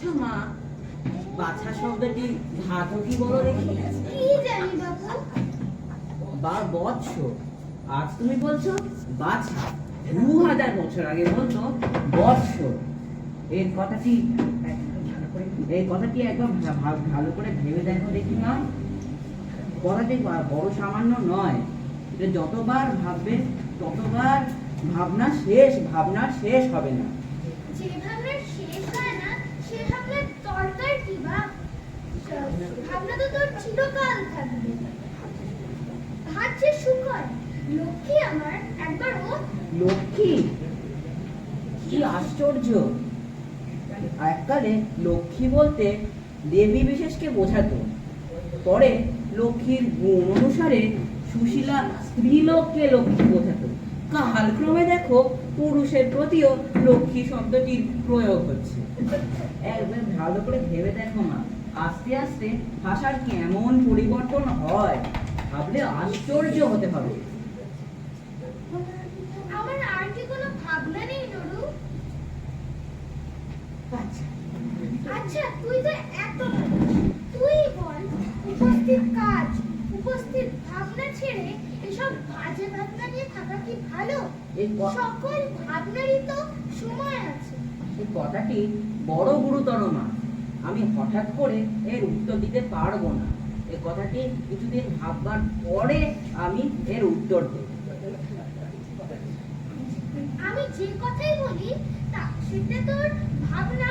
আচ্ছা মা, বাছা শব্দটি ধাতু কি বলো দেখি? কি জানি বাবু। বৎস, আজ তুমি বলছো বাছা, 2000 বছর আগে বলতো বৎস। এই কথাটি একবার ভালো করে ভেবে দেখো দেখি মা। কথাটি বড় সামান্য নয়, যে যতবার ভাববে ততবার ভাবনার শেষ হবে না। যে ভাবনার শেষ হয় না সে ভাবনার দরকার কি বা? ভাবনা তো তোর চিরকাল থাকবে। ভাবছে সুখ হয়। লক্ষ্মী আমার একবারও। লক্ষ্মী? কি আশ্চর্য! এককালে লক্ষ্মী বলতে দেবী বিশেষকে বোঝাতো। পরে লক্ষ্মীর গুণ অনুসারে সুশীলা স্ত্রীলোককে লক্ষ্মী বোঝাতো। কালক্রমে দেখো পুরুষের প্রতিও লক্ষ্মী শব্দটির প্রয়োগ হচ্ছে। একবার ভালো করে ভেবে দেখো মা, আস্তে আস্তে ভাষার কেমন পরিবর্তন হয়, ভাবলে আশ্চর্য হতে হবে। আমার আর কি কোনো ভাবনা নেই নরু? আচ্ছা তুই তো এত ভালো। তুই বল, উপস্থিত কাজ, উপস্থিত ভাবনা ছেড়ে এসব বাজে ভাবনা নিয়ে থাকা কি ভালো? সকল ভাবনারই তো সময় আছে। এই কথাটি বড় গুরুতর মা, আমি হঠাৎ করে এর উত্তর দিতে পারবো না। এই কথাটি কিছুদিন ভাববার পরে আমি এর উত্তর দেব। আমি যে কথাই বলি তা সেটা তোর ভাবনা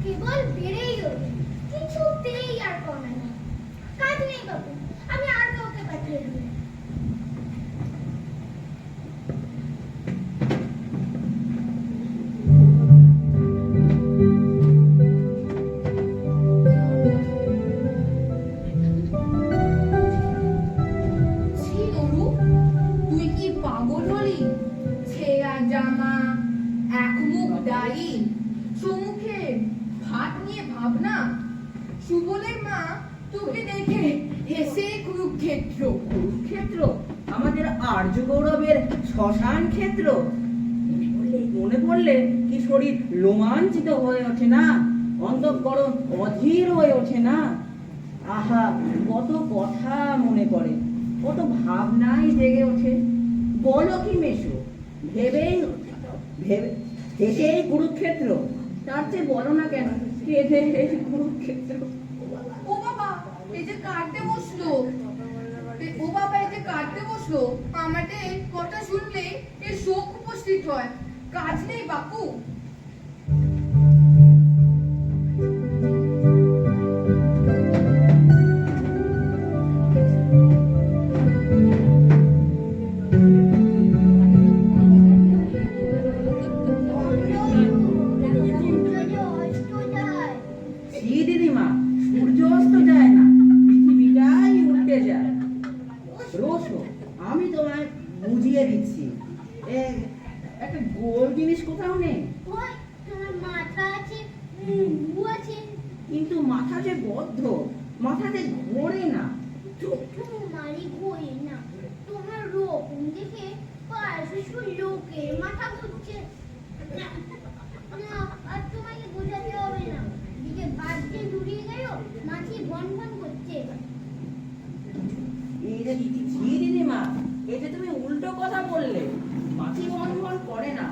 কেবল বেড়েই ওঠে, কিছুতেই আর কমে না। কাজ নেই বাবু, আমি আর কাউকে পাঠিয়ে দেব। তুই কি পাগল হলি? ছেঁড়া জামা, এক মুখ দাড়ি, সমুখে ভাত নিয়ে ভাবনা। সুবলের মা তোকে দেখে হেসে কুরুক্ষেত্র। কুরুক্ষেত্র আমাদের আর্য গৌরবের শ্মশান ক্ষেত্র। মনে পড়লে কি শরীর রোমাঞ্চিত হয়ে ওঠে না, অন্তঃকরণ অধীর হয়ে ওঠে না। আহা, কত কথা মনে পড়ে, কত ভাবনাই জেগে ওঠে। বলো কি মেশো, হেসেই কুরুক্ষেত্র, তার চেয়ে বলো না কেন কেঁদে কুরুক্ষেত্র। ও বাবা, এই যে কাঁদতে বসলো। ও বাবা, এই যে কাঁদতে বসলো। আমাদের কথা শুনলে এর শোক উপস্থিত হয়। কাজ নেই বাপু। দিদিমা, সূর্য অস্ত যায় না, পৃথিবীটাই উল্টে যায়। রোশো, আমি তোমায় বুঝিয়ে দিচ্ছি। একটা গোল জিনিস কোথাও নেই। তোমার মাথা আছে, মুখ আছে, কিন্তু মাথা যে বদ্ধ, মাথা যে ঘোরে না। তোমারই ঘোরে না। তোমার রকম দেখে পাশে লোকের মাথা ঘুরছে না। আর তোমাকে বোঝাতে হবে না। দিকে বাদ দিয়ে জুড়িয়ে গেল, মাছি ভন ভন করছে। দিদিমা, এই যে তুমি উল্টো কথা বললে। মাছি ভন ভন করে না,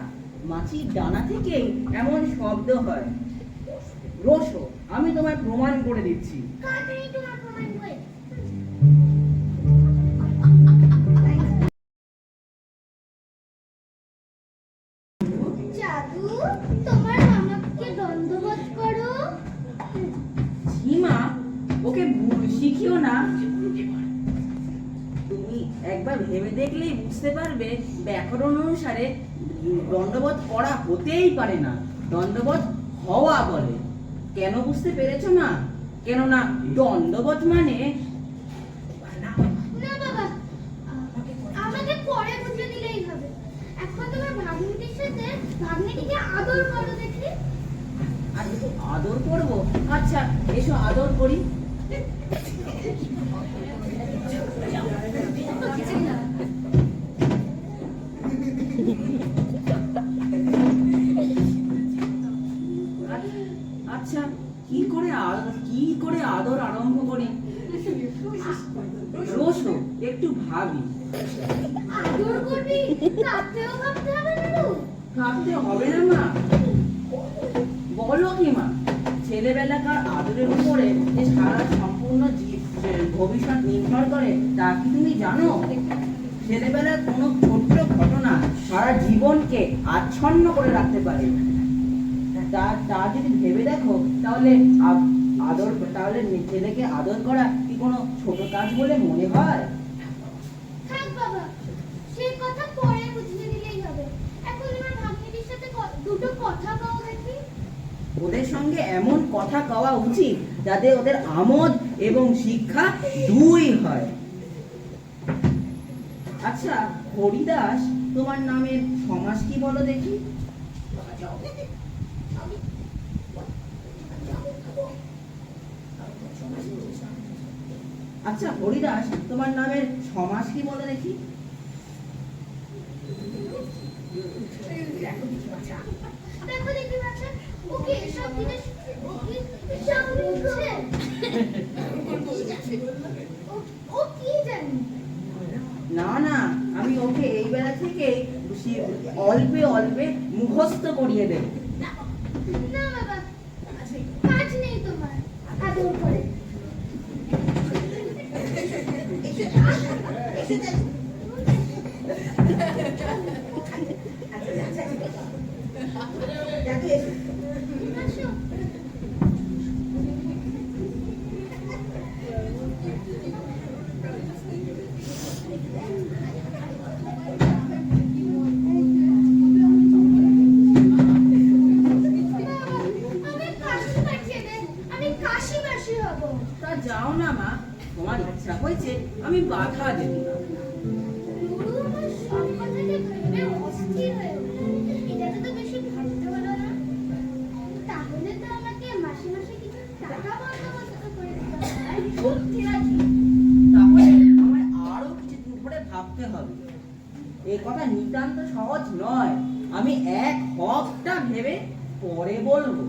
মাছির ডানা থেকেই এমন শব্দ হয়। রোশো, আমি তোমায় প্রমাণ করে দিচ্ছি। কাজেই তোমার প্রমাণ করে। জাদু, তোমার মামাকে দণ্ডবোধ করো। সীমা, ওকে ভুল শিখিও না। তুমি একবার ভেবে দেখলেই বুঝতে পারবে, ব্যাকরণ অনুসারে দণ্ডবোধ করা হতেই পারে না, দণ্ডবোধ হওয়া বলে। কেন বুঝতে পেরেছো না? কেননা দণ্ডবোধ মানে না বাবা, আমাকে পরে বুঝিয়ে দিলেই হবে। এখন তোমার ভাগ্নিটির সাথে ভাগ্নিটিকে আদর করো দেখি। আদর করবো? আচ্ছা, এসো আদর করি। আচ্ছা, আদর আরম্ভ করি। রোশো একটু ভাবি। আদর করবি, তাতেও ভাবতে হবে না তো? ভাবতে হবে না মা? বলো কি মা, ছেলেবেলাকার আদরের উপরে যে সারা সম্পূর্ণ ভবিষ্যৎ নির্ভর করে তা কি তুমি জানো? ছেলেবেলার কোনো ছোট্ট ঘটনা সারা জীবনকে আচ্ছন্ন করে রাখতে পারে। তা যদি ভেবে দেখো তাহলে তাহলে ছেলেকে আদর করা কি কোনো ছোট কাজ বলে মনে হয়? থাক বাবা, সে কথা পরে বুঝিয়ে দিলেই হবে। এখন আমার ভাগ্নিটির সাথে দুটো কথা কও দেখি। ওদের সঙ্গে এমন কথা কওয়া উচিত যাতে ওদের আমোদ এবং শিক্ষা দুই হয়। আচ্ছা হরিদাস, তোমার নামের সমাস কি বলো দেখি? আচ্ছা হরিদাস, তোমার নামের সমাস কি বলো দেখি? দেখো দেখি বাচ্চা, ওকে এসব জিনিস সব বুঝছে। ও কি জানি? না না, আমি ওকে এই বেলা থেকে অল্পে অল্পে মুখস্থ করিয়ে দেব। না বাবা, কাজ নেই তোমার আদর করে। আসো। আমি কাশি পাঠিয়ে দে, আমি কাশি বাসি হব। তা যাও না মা, তোমার ইচ্ছা হয়েছে, আমি বাধা দেব না। নুরু আমার সব কথাকে ভেবে অস্থির হয়ে উঠল। এটাতে তো বেশি ভাবতে হলো না। তাহলে তো আমাকে মাসে মাসে কিছু টাকা বন্দোবস্ত করে দিতে হয়। সত্যি নাকি? তাহলে আমায় আরো কিছুদিন ধরে ভাবতে হবে। এ কথা নিতান্ত সহজ নয়। আমি এক হকটা ভেবে পরে বলবো।